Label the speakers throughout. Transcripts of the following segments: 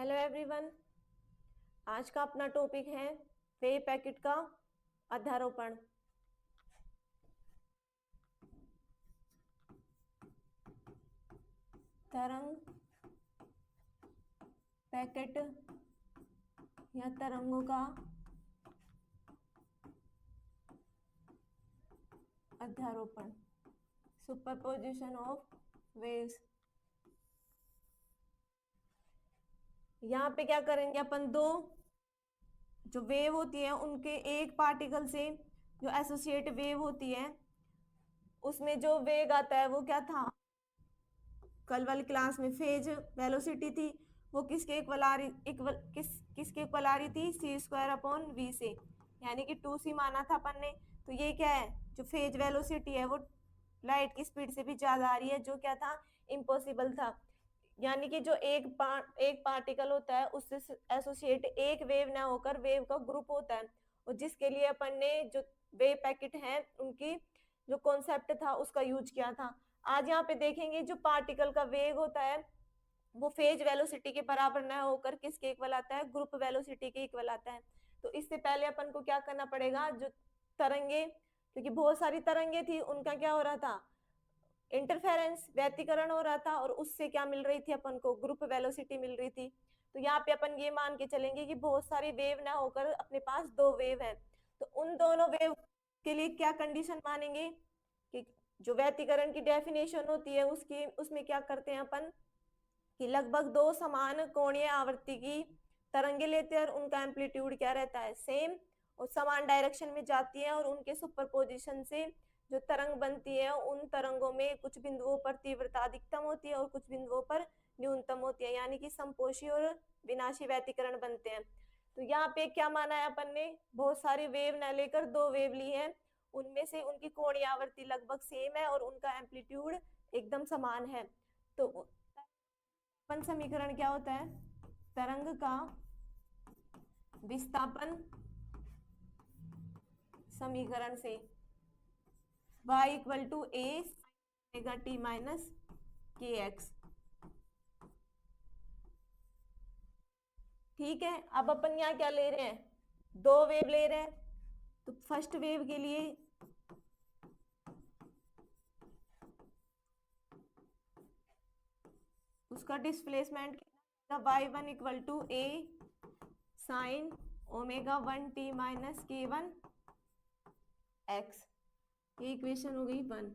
Speaker 1: Hello everyone. आज का अपना टॉपिक है वेव पैकेट का अध्यारोपण। तरंग पैकेट या तरंगों का अध्यारोपण, सुपरपोजिशन ऑफ वेव्स। यहाँ पे क्या करेंगे अपन, दो जो वेव होती है उनके एक पार्टिकल से जो एसोसिएट वेव होती है उसमें जो वेग आता है वो क्या था, कल वाली क्लास में फेज वेलोसिटी थी, वो किसके इक्वल आ रही, किसके इक्वल आ रही थी, सी स्क्वायर अपॉन वी से, यानी कि 2c माना था अपन ने। तो ये क्या है, जो फेज वेलोसिटी है वो लाइट की स्पीड से भी ज्यादा आ रही है, जो क्या था, इम्पॉसिबल था। यानी कि जो एक पार्टिकल होता है उससे एसोसिएट एक वेव ना होकर वेव का ग्रुप होता है, और जिसके लिए अपन ने जो वेव पैकेट है उनकी जो कॉन्सेप्ट था उसका यूज किया था। आज यहाँ पे देखेंगे जो पार्टिकल का वेग होता है वो फेज वेलोसिटी के बराबर न होकर किसके इक्वल आता है, ग्रुप वेलोसिटी के इक्वल आता है। तो इससे पहले अपन को क्या करना पड़ेगा, जो तरंगे, क्योंकि बहुत सारी तरंगे थी, उनका क्या हो रहा था, इंटरफेरेंस, व्यतिकरण हो रहा था, और उससे क्या मिल रही थी अपन को, ग्रुप वेलोसिटी मिल रही थी। तो यहाँ पे अपन ये मान के चलेंगे कि बहुत सारी वेव ना होकर अपने पास दो वेव है, तो उन दोनों वेव के लिए क्या कंडीशन मानेंगे कि जो व्यतिकरण की डेफिनेशन होती है उसकी, उसमें क्या करते हैं अपन कि लगभग दो समान कोणीय आवर्ती की तरंगे लेते हैं और उनका एम्पलीट्यूड क्या रहता है, सेम, और समान डायरेक्शन में जाती है, और उनके सुपरपोजिशन से जो तरंग बनती है उन तरंगों में कुछ बिंदुओं पर तीव्रता अधिकतम होती है और कुछ बिंदुओं पर न्यूनतम होती है, यानी कि समपोषी और विनाशी व्यतिकरण बनते हैं। तो यहाँ पे क्या माना है अपन ने, बहुत सारी वेव न लेकर दो वेव ली है, उनमें से उनकी कोणीय आवर्ती लगभग सेम है और उनका एम्पलीट्यूड एकदम समान है। तो अपन समीकरण क्या होता है, तरंग का विस्थापन समीकरण से y equal to a omega T minus k x. ठीक है, अब अपन यहाँ क्या ले रहे हैं, दो वेव ले रहे हैं। तो फर्स्ट वेव के लिए उसका डिस्प्लेसमेंट कितना, y1 equal to a sine omega 1t minus के वन एक्स। ये इक्वेशन हो गई 1।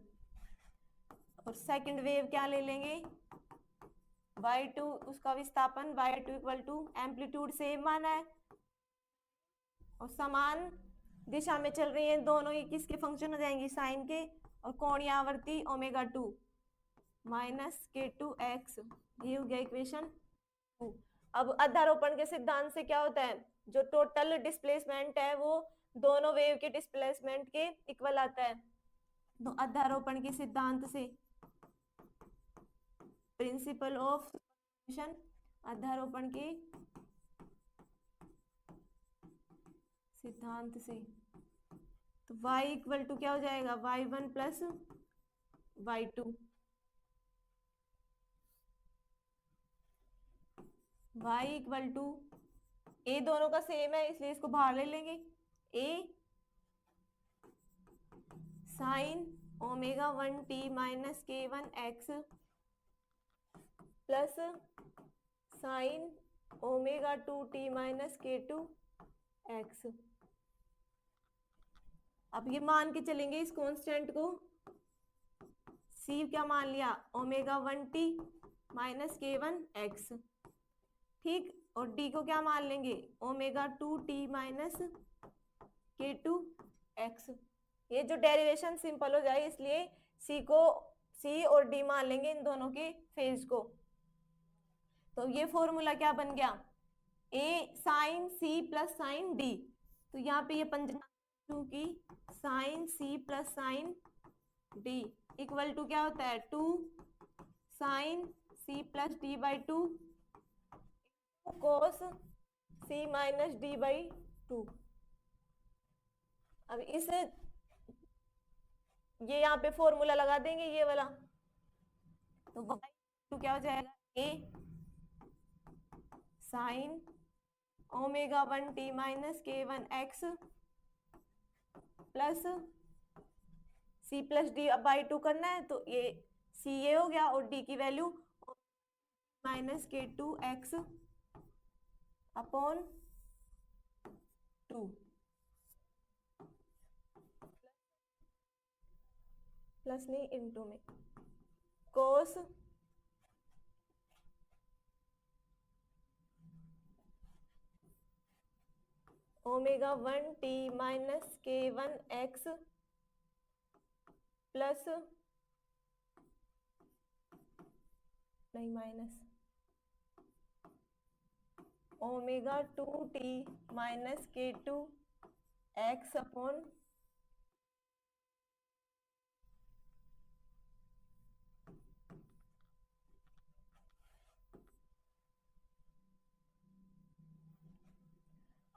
Speaker 1: और सेकंड वेव क्या ले लेंगे, y2, उसका विस्थापन y2 equal to amplitude same माना है और समान दिशा में चल रही है दोनों, ये किसके फंक्शन हो जाएंगी, साइन के, और कोणीय आवर्ती omega 2 minus K two x. ये हो गया इक्वेशन 2। अब अध्यारोपण के सिद्धांत से क्या होता है, जो टोटल डिस्प्लेसमेंट है वो दोनों वेव के डिस्प्लेसमेंट के इक्वल आता है। तो अध्यारोपण के सिद्धांत से, प्रिंसिपल ऑफ सुपरपोजिशन, अध्यारोपण के सिद्धांत से, तो y इक्वल टू क्या हो जाएगा, y1 plus y2, y equal to, A दोनों का सेम है इसलिए इसको बाहर ले लेंगे, a sine omega 1t minus के one X plus sine omega 2t minus K two X. अब ये मान के चलेंगे इस कांस्टेंट को, c क्या मान लिया, ओमेगा 1t माइनस के वन एक्स, ठीक, और d को क्या मान लेंगे, omega 2t minus K two x. ये जो डेरिवेशन सिंपल हो जाए इसलिए c और d मान लेंगे इन दोनों के फेज को। तो ये फॉर्मूला क्या बन गया, a sine c plus sine d। तो यहाँ पे ये क्योंकि sine c plus sine d equal to क्या होता है, 2 sine c plus d by 2 cos c minus d by 2। अब इस ये यहाँ पे फॉर्मूला लगा देंगे ये वाला, तो y क्या हो जाएगा, a sine omega 1t minus k1x plus c plus d by 2 करना है, तो ये c ये हो गया और d की value minus k2x upon 2 plus नहीं इनटू में cos omega 1t minus k1x plus नहीं minus omega 2t minus k2x upon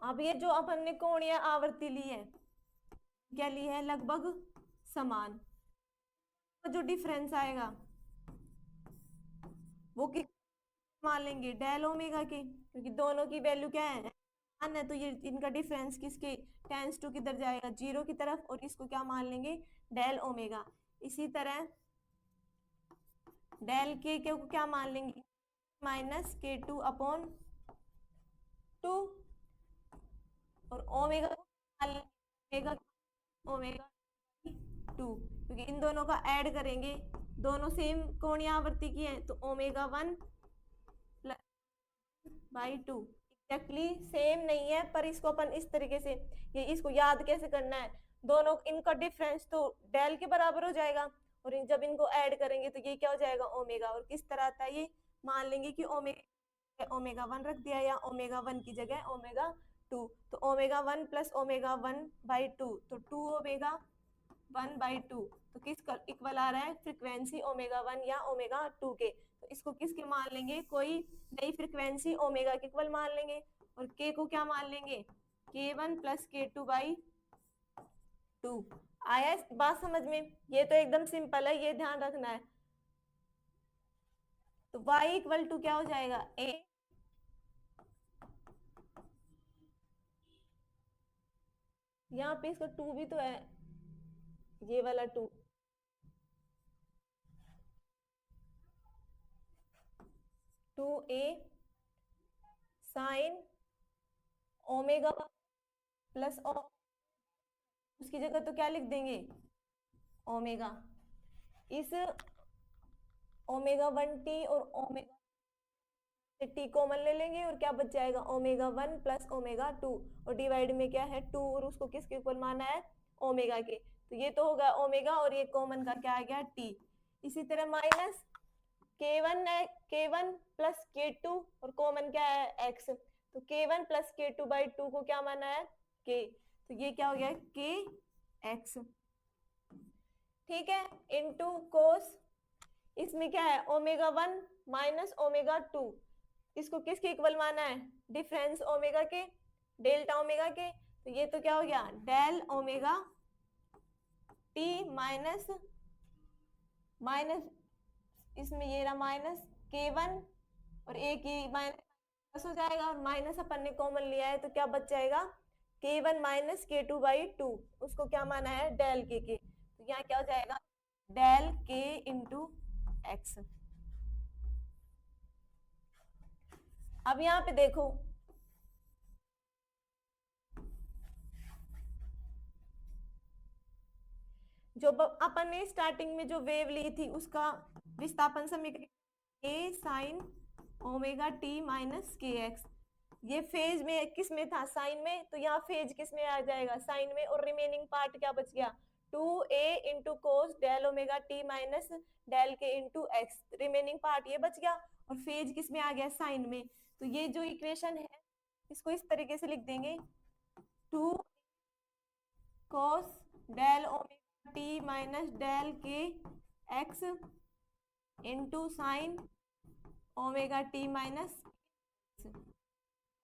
Speaker 1: अब ये जो अपन ने कोणीय आवर्ती ली है, क्या ली है, लगभग समान, तो जो डिफरेंस आएगा वो किस मान लेंगे, डेल ओमेगा के, क्योंकि दोनों की वैल्यू क्या है, समान है, तो ये इनका डिफरेंस किसके टेंस टू किधर जाएगा, जीरो की तरफ, और इसको क्या मान लेंगे, डेल ओमेगा। इसी तरह डेल के को क्या मान लेंगे, माइनस k2 अपॉन 2, और ओमेगा ओमेगा ओमेगा 2, क्योंकि इन दोनों का ऐड करेंगे, दोनों सेम कोणीय आवर्ती की है, तो omega 1 plus by 2 exactly same नहीं है, पर इसको अपन इस तरीके से, ये इसको याद कैसे करना है, दोनों इनका डिफरेंस तो डेल के बराबर हो जाएगा, और जब इनको ऐड करेंगे तो ये क्या हो जाएगा, ओमेगा। और किस तरह आता है ये, मान लेंगे कि ओमेगा 1 रख दिया, या ओमेगा 1 की जगह ओमेगा 2, तो ओमेगा 1 प्लस ओमेगा 1 बाई 2, तो 2 ओमेगा 1 बाई 2, तो किस इक्वल आ रहा है, फ्रीक्वेंसी ओमेगा 1 या ओमेगा 2 के, तो इसको किसके मान लेंगे, कोई नई फ्रीक्वेंसी ओमेगा के इक्वल मान लेंगे, और के को क्या मान लेंगे, k1 प्लस k2 बाई 2। आया बात समझ में, ये तो एकदम सिंपल है, ये ध्यान रखना है। तो y इक्वल टू क्या हो जाएगा, a, यहाँ पे इसका 2 भी तो है, ये वाला 2, two a sine omega plus उसकी जगह तो क्या लिख देंगे, ओमेगा, इस ओमेगा 1t और ओमेगा टी कॉमन ले लेंगे, और क्या बच जाएगा, ओमेगा 1 प्लस ओमेगा 2, और डिवाइड में क्या है 2, और उसको किसके ऊपर माना है, ओमेगा के, तो ये तो होगा ओमेगा, और ये कॉमन का क्या आ गया, टी। इसी तरह माइनस k1 है, k1 प्लस k2, और कॉमन क्या है, x, तो k1 प्लस k2 बाई 2 को क्या माना है, k, तो ये क्या हो गया, kx, ठीक है, इनटू कोस, इसमें क्या है, ओमेगा 1 माइनस ओमेगा 2, इसको किसके इक्वल माना है, डिफरेंस ओमेगा के, डेल्टा ओमेगा के, तो ये तो क्या हो गया, del omega T minus minus, इसमें ये रहा माइनस k1, और एक ही माइनस हो जाएगा, और माइनस अपन ने कॉमन लिया है, तो क्या बच जाएगा, k1 माइनस k2 बाई 2, उसको क्या माना है, डेल के, तो यहाँ क्या हो जाएगा, डेल k इंटू एक्स। अब यहाँ पे देखो, जो अपन ने स्टार्टिंग में जो वेव ली थी उसका विस्थापन समीकरण a sine omega T minus k x, ये फेज में किस में था, साइन में, तो यहाँ फेज किस में आ जाएगा, साइन में, और रिमेनिंग पार्ट क्या बच गया, 2a into cos del omega T minus del के इंटू एक्स, रिमेनिंग पार्ट ये बच गया, और फेज किस में आ गया, साइन में। तो ये जो इक्वेशन है इसको इस तरीके से लिख देंगे, 2 cos del omega T minus del K X into sine omega T minus,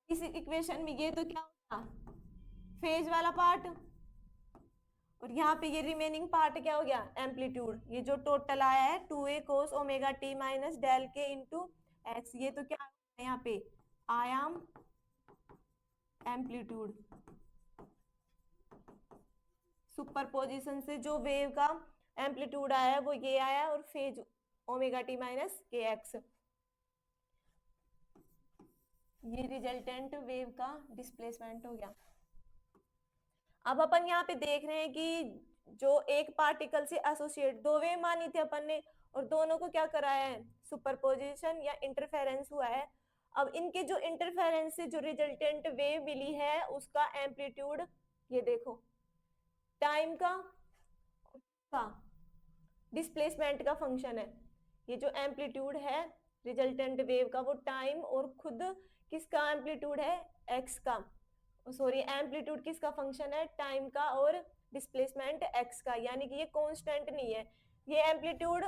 Speaker 1: इस इक्वेशन में ये तो क्या होगा, फेज वाला पार्ट, और यहाँ पे ये रिमेनिंग पार्ट क्या हो गया, एम्पलीट्यूड, ये जो टोटल आया है 2a cos omega T minus del के इंटू एक्स, ये तो क्या है यहाँ पे आयाम एम्पलीट्यूड, सुपरपोजिशन से जो वेव का एम्पलीट्यूड आया है वो ये आया, और phase omega T minus k x, ये रिजल्टेंट वेव का डिस्प्लेसमेंट हो गया। अब अपन यहाँ पे देख रहे हैं कि जो एक पार्टिकल से एसोसिएट दो वेव मानी थी अपन ने, और दोनों को क्या कराया है, सुपरपोजिशन या इंटरफेरेंस हुआ है। अब इनके जो इंटरफेरेंस से जो रिजल्टेंट वेव मिली है उसका एम्पलीट्यूड ये देखो, टाइम का डिस्प्लेसमेंट का फंक्शन है। ये जो एम्पलीट्यूड है रिजल्टेंट वेव का वो टाइम और खुद किसका एम्पलीट्यूड है, एक्स का, सॉरी एम्पलीट्यूड किसका फंक्शन है, टाइम का, और डिस्प्लेसमेंट एक्स का, यानी कि ये कांस्टेंट नहीं है, ये एम्पलीट्यूड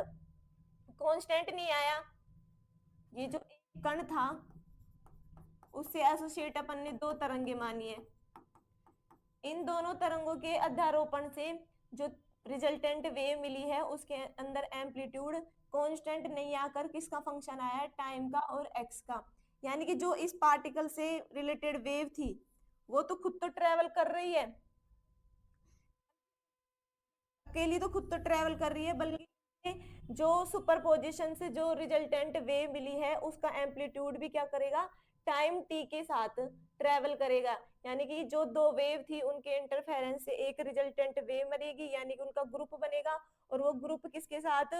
Speaker 1: कांस्टेंट नहीं आया। ये जो एक कण था उससे एसोसिएट अपन ने दो तरंगे मानी है, इन दोनों तरंगों के अध्यारोपण से जो रिजल्टेंट वेव मिली है उसके अंदर एम्पलीट्यूड कांस्टेंट नहीं आकर किसका फंक्शन आया है, टाइम का और एक्स का। यानी कि जो इस पार्टिकल से रिलेटेड वेव थी वो तो खुद तो ट्रेवल कर रही है, अकेली तो खुद तो ट्रेवल कर रही है, बल्कि जो सुपरपोजिशन से जो रिजल्टेंट वेव मिली है उसका एम्पलीट्यूड भी क्या करेगा, टाइम टी के साथ ट्रेवल करेगा। यानी कि जो दो वेव थी उनके इंटरफेरेंस से एक रिजल्टेंट वेव बनेगी, यानी कि उनका ग्रुप बनेगा, और वो ग्रुप किसके साथ,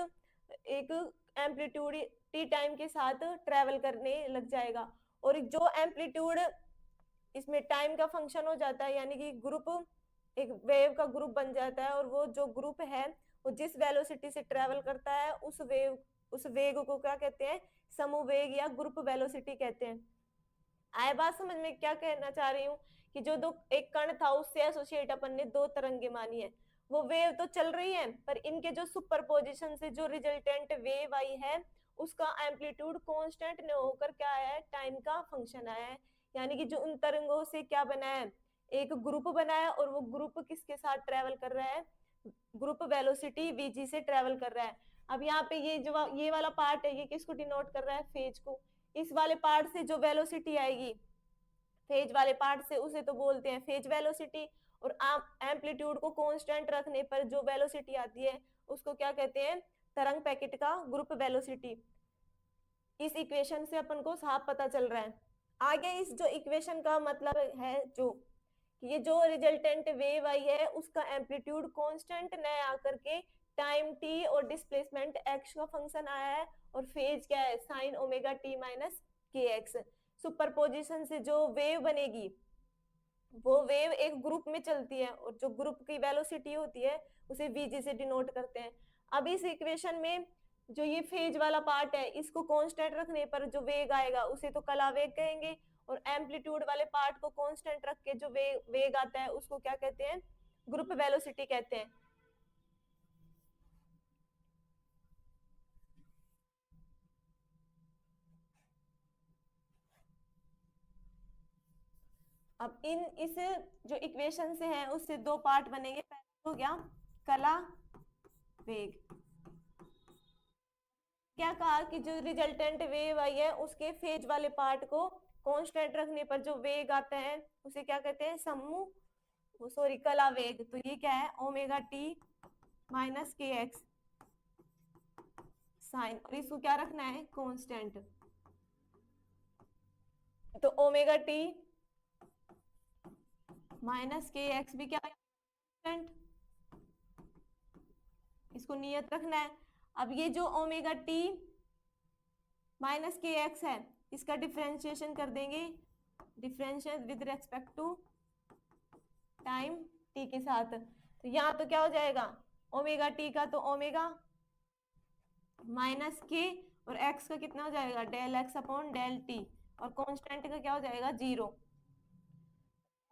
Speaker 1: एक एम्पलीट्यूड टी टाइम के साथ ट्रेवल करने लग जाएगा। और जो एम्पलीट्यूड इसमें टाइम का फंक्शन हो जाता है, यानी कि ग्रुप एक वेव का ग्रुप बन जाता है, और वो जो ग्रुप है वो जिस वेलोसिटी से ट्रेवल करता है उस वेग को क्या कहते हैं, समूह वेग या ग्रुप वेलोसिटी कहते हैं। आए बात समझ में, क्या कहना चाह रही हूँ कि जो दो एक कण था उससे एसोसिएट अपन ने दो तरंगे मानी है, वो वेव तो चल रही है, पर इनके जो सुपरपोजिशन से जो रिजल्टेंट वेव आई है उसका एम्पलीट्यूड कांस्टेंट न होकर क्या आया है, टाइम का फंक्शन आया है। यानी कि जो उन तरंगों से क्या बना है, एक ग्रुप बना है, और वो ग्रुप किसके साथ ट्रेवल कर रहा है, ग्रुप वेलोसिटी वीजी से ट्रेवल कर रहा है। अब यहाँ पे ये जो ये वाला पार्ट है ये किसको डिनोट कर रहा है, फेज को। इस वाले पार्ट से जो वेलोसिटी आएगी फेज वाले पार्ट से उसे तो बोलते हैं फेज वेलोसिटी, और एम्पलीट्यूड को कांस्टेंट रखने पर जो वेलोसिटी आती है उसको क्या कहते हैं, तरंग पैकेट का ग्रुप वेलोसिटी। इस इक्वेशन से अपन को साफ पता चल रहा है। आगे इस जो इक्वेशन का मतलब है जो ये जो रिजल्टेंट वेव आई है उसका एम्पलीट्यूड कांस्टेंट न आकर के टाइम टी और डिस्प्लेसमेंट एक्स का फंक्शन आया है, और फेज क्या है, sign omega T minus k x. Superposition से जो वेव बनेगी वो वेव एक ग्रुप में चलती है, और जो ग्रुप की वेलोसिटी होती है उसे वीजी से डिनोट करते हैं। अब इस इक्वेशन में जो ये फेज वाला पार्ट है इसको कांस्टेंट रखने पर जो वेग आएगा उसे तो कला वेग कहेंगे, और एम्पलीट्यूड वाले पार्ट को कांस्टेंट रख के जो वेग आता है उसको क्या कहते हैं, ग्रुप वेलोसिटी कहते हैं। अब इस जो इक्वेशन से है उससे दो पार्ट बनेंगे, पहला हो गया कला वेग। क्या कहा कि जो रिजल्टेंट वेव आई है उसके फेज वाले पार्ट को कांस्टेंट रखने पर जो वेग आता है उसे क्या कहते हैं, समूह, वो सॉरी कला वेग। तो ये क्या है, omega T minus k x sign, और इसको क्या रखना है, कांस्टेंट। तो omega T minus k x भी क्या कांस्टेंट, इसको नियत रखना है। अब ये जो omega T minus k x है इसका डिफ्रेंशिएशन कर देंगे, differentiate with respect to time t के साथ। तो यहाँ तो क्या हो जाएगा, ओमेगा टी का तो ओमेगा माइनस के, और एक्स का कितना हो जाएगा, del x upon del t, और कांस्टेंट का क्या हो जाएगा, 0।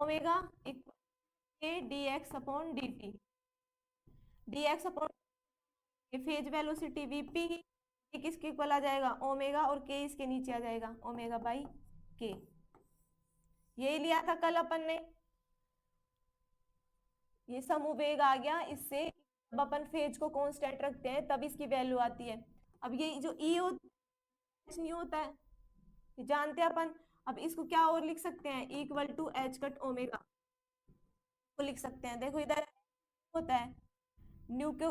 Speaker 1: Omega equal k d x upon d t, d x upon phase velocity VP की किसके इक्वल आ जाएगा, ओमेगा, और के इसके नीचे आ जाएगा, ओमेगा बाई के। यही लिया था कल अपन ने, ये समूह वेग आ गया इससे। अब अपन फेज को कांस्टेंट रखते हैं तब इसकी वैल्यू आती है। अब ये जो ई नहीं होता है, ये जानते हैं अपन। अब इसको क्या और लिख सकते हैं, equal to h cut omega को लिख सकते हैं। देखो इधर होता है न्यू के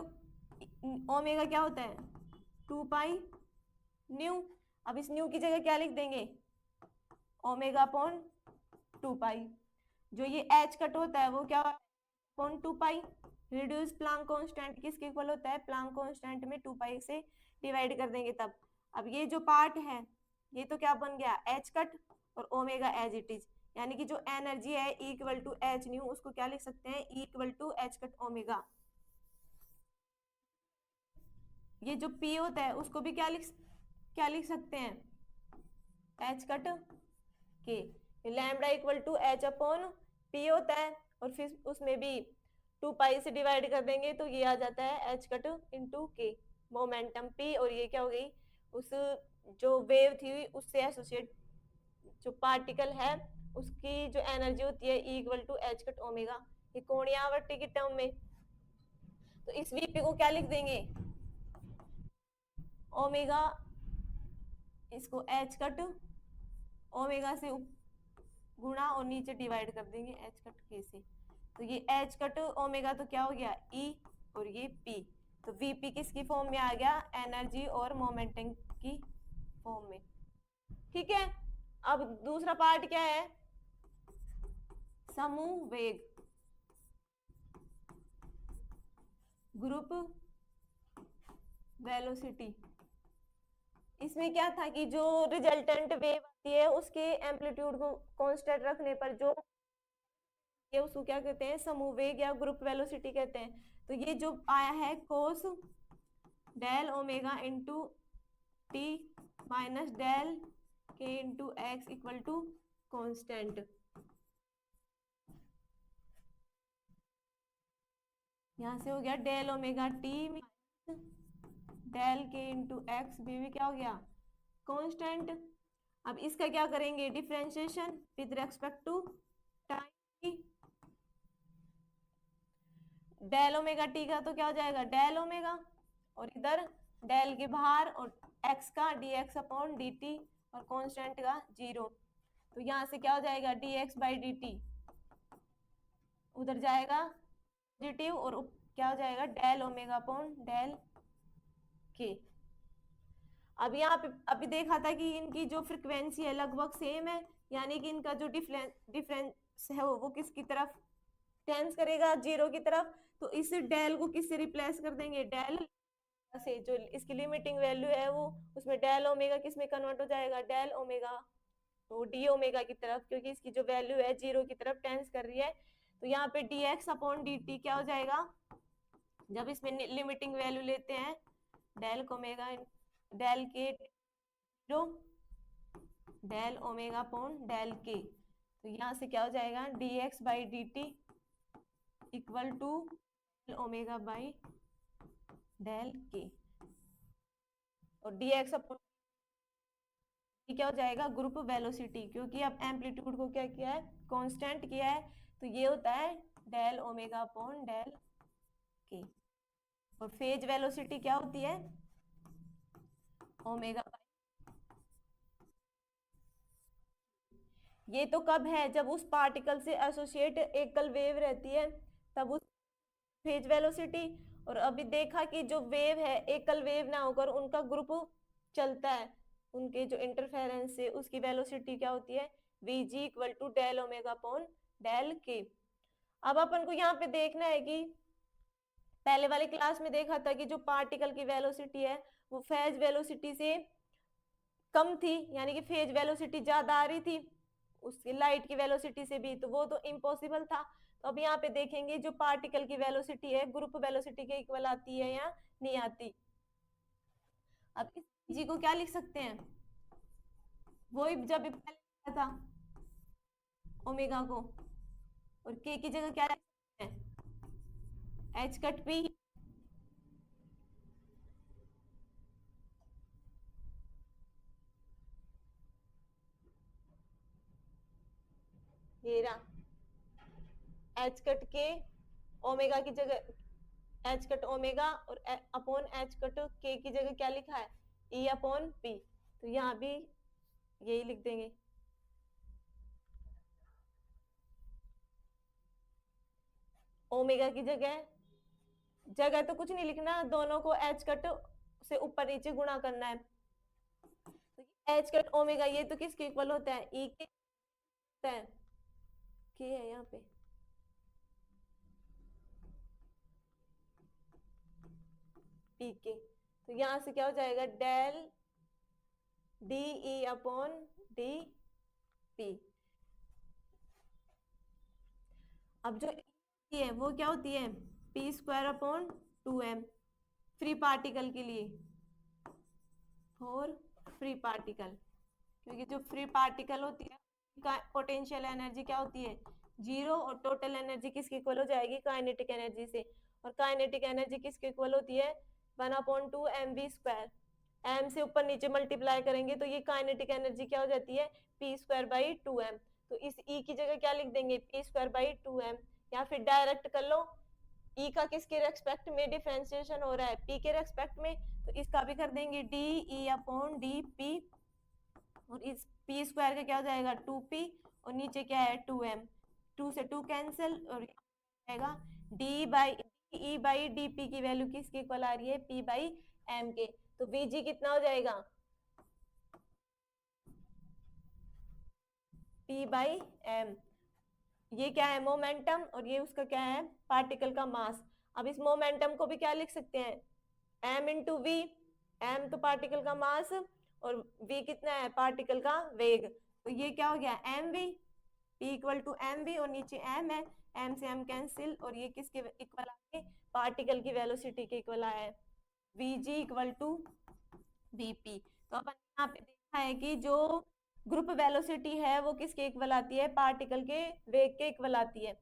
Speaker 1: ओमेगा क्या होता है 2 पाई न्यू। अब इस न्यू की जगह क्या लिख देंगे ओमेगा अपॉन 2 पाई। जो ये एच कट होता है वो क्या अपॉन 2 पाई। रिड्यूस प्लांक कांस्टेंट किसके इक्वल होता है, प्लांक कांस्टेंट में 2 पाई से डिवाइड कर देंगे तब। अब ये जो पार्ट है ये तो क्या बन गया एच कट और ओमेगा एज इट इज, यानी कि जो एनर्जी है इक्वल टू एच न्यू उसको क्या लिख सकते हैं equal to h cut omega. ये जो पी होता है उसको भी क्या लिख सकते हैं h cut k. Lambda equal to h upon p होता है और फिर उसमें भी 2 पाई से डिवाइड कर देंगे तो ये आ जाता है एच कट इंटू के मोमेंटम पी। और ये क्या हो गई उस जो वेव थी उससे एसोसिएट जो पार्टिकल है उसकी जो एनर्जी होती है equal to h cut omega. ये कोणीय आवर्ती की टर्म में तो इस वीपी को क्या लिख देंगे ओमेगा, इसको एच कट ओमेगा से गुणा और नीचे डिवाइड कर देंगे एच कट के से। तो ये एच कट ओमेगा तो क्या हो गया ई और ये पी। तो वीपी किसकी फॉर्म में आ गया एनर्जी और मोमेंटम की फॉर्म में। ठीक है, अब दूसरा पार्ट क्या है समूह वेग ग्रुप वेलोसिटी। इसमें क्या था कि जो रिजल्टेंट वेव आती है उसके एम्पलीट्यूड को कांस्टेंट रखने पर जो ये उसको क्या कहते हैं समूह वेग या ग्रुप वेलोसिटी कहते हैं। तो ये जो आया है cos del omega into T minus del के into X equal to constant. यहां से हो गया डेल ओमेगा टी डेल के इंटू एक्स भी क्या हो गया कांस्टेंट। अब इसका क्या करेंगे differentiation with respect to time. Del omega T का तो क्या हो जाएगा डेल ओमेगा और इधर डेल के बाहर और एक्स का D x upon d T और कांस्टेंट का 0। तो यहां से क्या हो जाएगा d x by d T उधर जाएगा पॉजिटिव और क्या हो जाएगा del omega upon del k. अब यहाँ पे अभी देखा था कि इनकी जो फ्रिक्वेंसी है लगभग सेम है, यानी कि इनका जो डिफरेंस है वो किसकी तरफ टेंस करेगा 0 की तरफ। तो इस डेल को किससे रिप्लेस कर देंगे डेल से, जो इसकी लिमिटिंग वैल्यू है वो उसमें डेल ओमेगा किस में कन्वर्ट हो जाएगा डेल ओमेगा तो डी ओमेगा की तरफ, क्योंकि इसकी जो वैल्यू है 0 की तरफ टेंस कर रही है। तो यहाँ पे d x upon d t क्या हो जाएगा जब इसमें लिमिटिंग वैल्यू लेते हैं del omega del k del omega upon del k. तो यहाँ से क्या हो जाएगा d x by d t equal to del omega by del k और डी एक्स अपॉन क्या हो जाएगा ग्रुप वेलोसिटी, क्योंकि अब एम्पलीट्यूड को क्या किया है कांस्टेंट किया है। तो ये होता है del omega upon del k. और फेज वेलोसिटी क्या होती है ओमेगा। ये तो कब है जब उस पार्टिकल से एसोसिएट एकल वेव रहती है तब उस फेज वेलोसिटी। और अभी देखा कि जो वेव है एकल वेव ना होकर उनका ग्रुप चलता है उनके जो इंटरफेरेंस से उसकी वेलोसिटी क्या होती है v g equal to del omega upon del k. अब अपन को यहाँ पे देखना है कि पहले वाली क्लास में देखा था कि जो पार्टिकल की वेलोसिटी है वो फेज वेलोसिटी से कम थी, यानी कि फेज वेलोसिटी ज्यादा आ रही थी उसकी लाइट की वेलोसिटी से भी, तो वो तो इम्पॉसिबल था। तो अब यहाँ पे देखेंगे जो पार्टिकल की वेलोसिटी है ग्रुप वेलोसिटी के इक्वल आती है या नहीं आती। अब इस जी को क्या लिख सकते हैं वही जब पहले लिखा था ओमेगा को, और के की जगह क्या लिख सकते हैं एच कट पी। ये रहा एच कट के ओमेगा की जगह एच कट ओमेगा और अपॉन एच कट के की जगह क्या लिखा है ई अपॉन पी। तो यहाँ भी यही लिख देंगे ओमेगा की जगह तो कुछ नहीं लिखना, दोनों को एच कट से ऊपर नीचे गुणा करना है। एच कट ओमेगा ये तो किसके इक्वल होता है, ई के होता है, के है यहाँ पे, पी के। तो यहां से क्या हो जाएगा, del d e upon d p. अब जो E है वो क्या होती है, p square upon 2m free particle के लिए, और फ्री पार्टिकल, क्योंकि जो फ्री पार्टिकल होती है का पोटेंशियल एनर्जी क्या होती है, 0, और टोटल एनर्जी किसकी इक्वल हो जाएगी, काइनेटिक एनर्जी से, और काइनेटिक एनर्जी किसकी इक्वल होती है, 1/2mv²। m से ऊपर नीचे मल्टीप्लाई करेंगे तो ये काइनेटिक एनर्जी क्या हो जाती है, p²/2m। तो इस E की जगह क्या लिख देंगे, p²/2m, या फिर डायरेक्ट कर लो, E का किसके रेस्पेक्ट में डिफरेंशिएशन हो रहा है, P के रेस्पेक्ट में, तो इसका भी कर देंगे DE अपॉन DP, और इस P स्क्वायर का क्या हो जाएगा 2P, और नीचे क्या है 2m, 2 से 2 कैंसिल, और जाएगा DE/DP की वैल्यू किसकी इक्वल आ रही है, P/m के। तो Vg कितना हो जाएगा, P/m। ये क्या है, मोमेंटम, और ये उसका क्या है, पार्टिकल का मास। अब इस मोमेंटम को भी क्या लिख सकते हैं, m इंटू वी, m तो पार्टिकल का मास, और v कितना है, पार्टिकल का वेग। तो ये क्या हो गया, mv, p equal to mv, और नीचे m है, m से m कैंसिल, और ये किसके इक्वल आ गए, पार्टिकल की वेलोसिटी के इक्वल आया है, vg इक्वल टू vp। तो अपन यहाँ पे देखा है कि जो ग्रुप वेलोसिटी है वो किसके इक्वल आती है, पार्टिकल के वेग के इक्वल आती है।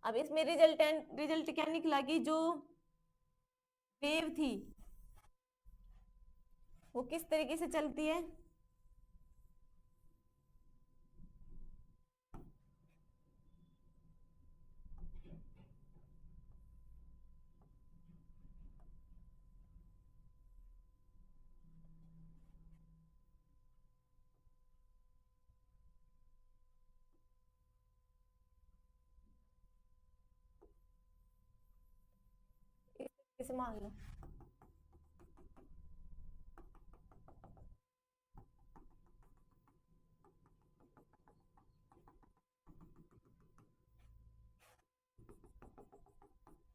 Speaker 1: अब इसमें रिजल्ट क्या निकला कि जो वेव थी वो किस तरीके से चलती है, इस तरीके से मान लो,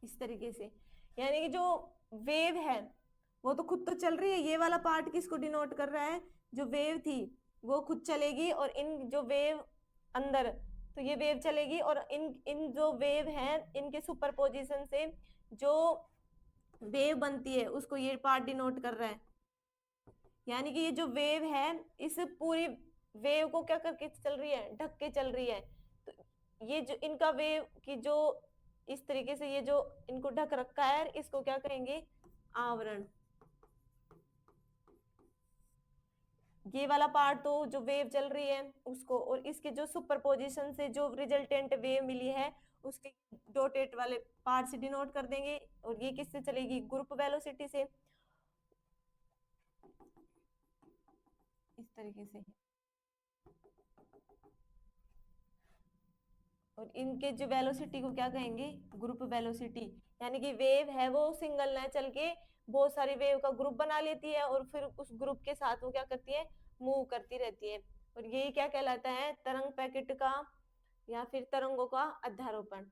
Speaker 1: इस तरीके से, यानी कि जो वेव है वो तो खुद तो चल रही है, ये वाला पार्ट किसको डिनोट कर रहा है, जो वेव थी वो खुद चलेगी, और इन जो वेव अंदर, तो ये वेव चलेगी, और इन इन जो वेव है इनके सुपरपोजिशन से जो वेव बनती है उसको ये पार्ट डिनोट कर रहा है। यानी कि ये जो वेव है इस पूरी वेव को क्या करके चल रही है, ढक के चल रही है। तो ये जो इनका वेव की जो इस तरीके से ये जो इनको ढक रखा है, इसको क्या कहेंगे, आवरण। ये वाला पार्ट तो जो वेव चल रही है उसको, और इसके जो सुपरपोजिशन से जो रिजल्टेंट वेव मिली है उसके डॉटेड वाले पार्ट से डिनोट कर देंगे, और ये किससे चलेगी, ग्रुप वेलोसिटी से, इस तरीके से। और इनके जो वेलोसिटी को क्या कहेंगे, ग्रुप वेलोसिटी। यानी कि वेव है वो सिंगल ना चल के बहुत सारी वेव का ग्रुप बना लेती है, और फिर उस ग्रुप के साथ वो क्या करती है, मूव करती रहती है, और यही क्या कहलाता है, तरंग पैकेट का या फिर तरंगों का अध्यारोपण।